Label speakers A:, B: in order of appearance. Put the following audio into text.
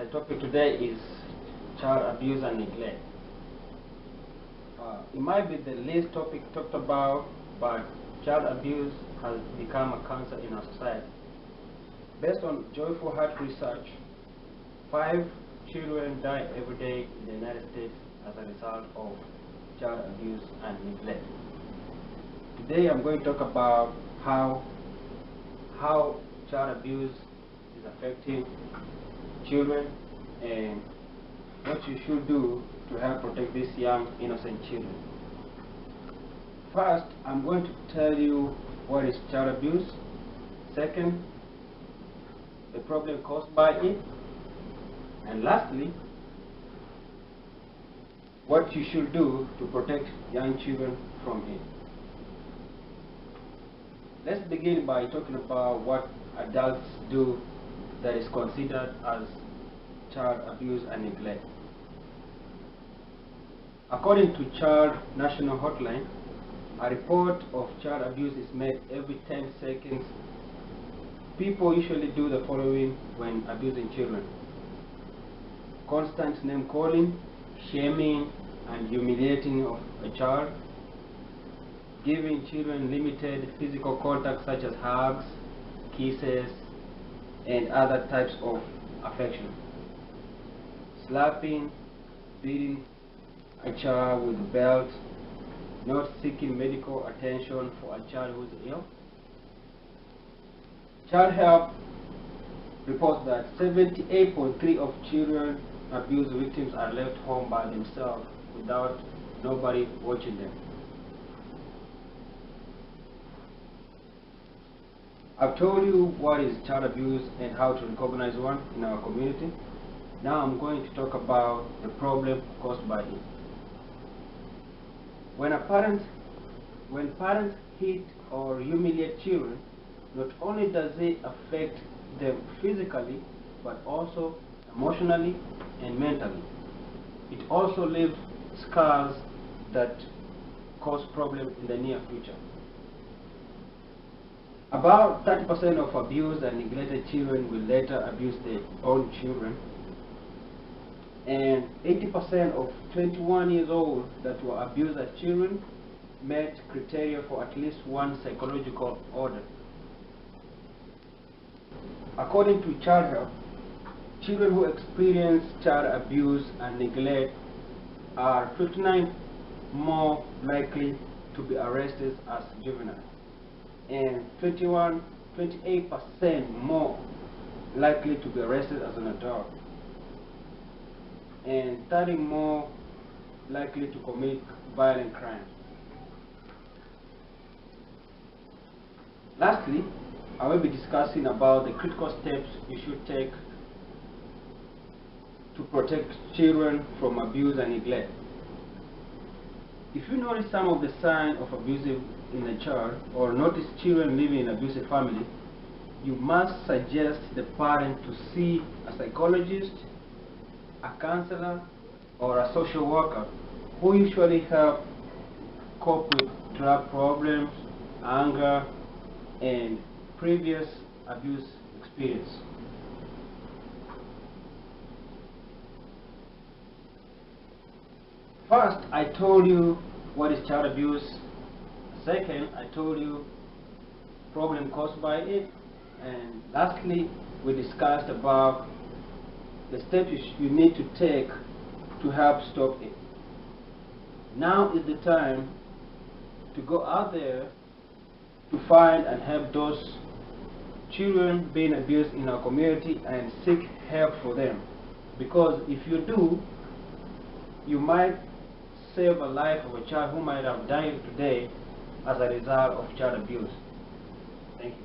A: My topic today is child abuse and neglect. It might be the least topic talked about, but child abuse has become a cancer in our society. Based on Joyful Heart research, 5 children die every day in the United States as a result of child abuse and neglect. Today I'm going to talk about how child abuse is affecting children and what you should do to help protect these young innocent children. First, I'm going to tell you what is child abuse. Second, the problem caused by it. And lastly, what you should do to protect young children from it. Let's begin by talking about what adults do that is considered as child abuse and neglect. According to Child National Hotline, a report of child abuse is made every 10 seconds. People usually do the following when abusing children: constant name calling, shaming and humiliating of a child, giving children limited physical contact such as hugs, kisses, and other types of affection, slapping, beating a child with a belt, not seeking medical attention for a child who is ill. Child Help reports that 78.3% of children abuse victims are left home by themselves without nobody watching them. I've told you what is child abuse and how to recognize one in our community. Now I'm going to talk about the problem caused by it. When parents hit or humiliate children, not only does it affect them physically, but also emotionally and mentally. It also leaves scars that cause problems in the near future. About 30% of abused and neglected children will later abuse their own children, and 80% of 21 years old that were abused as children met criteria for at least one psychological order. According to Child Help, children who experience child abuse and neglect are 59% more likely to be arrested as juveniles, and 28% more likely to be arrested as an adult, and 30% more likely to commit violent crimes. Lastly, I will be discussing about the critical steps you should take to protect children from abuse and neglect. If you notice some of the signs of abuse in a child, or notice children living in an abusive family, you must suggest the parent to see a psychologist, a counselor, or a social worker who usually help cope with drug problems, anger, and previous abuse experience. First, I told you what is child abuse. Second, I told you problem caused by it. And lastly, we discussed about the steps you need to take to help stop it. Now is the time to go out there to find and help those children being abused in our community and seek help for them. Because if you do, you might save a life of a child who might have died today as a result of child abuse. Thank you.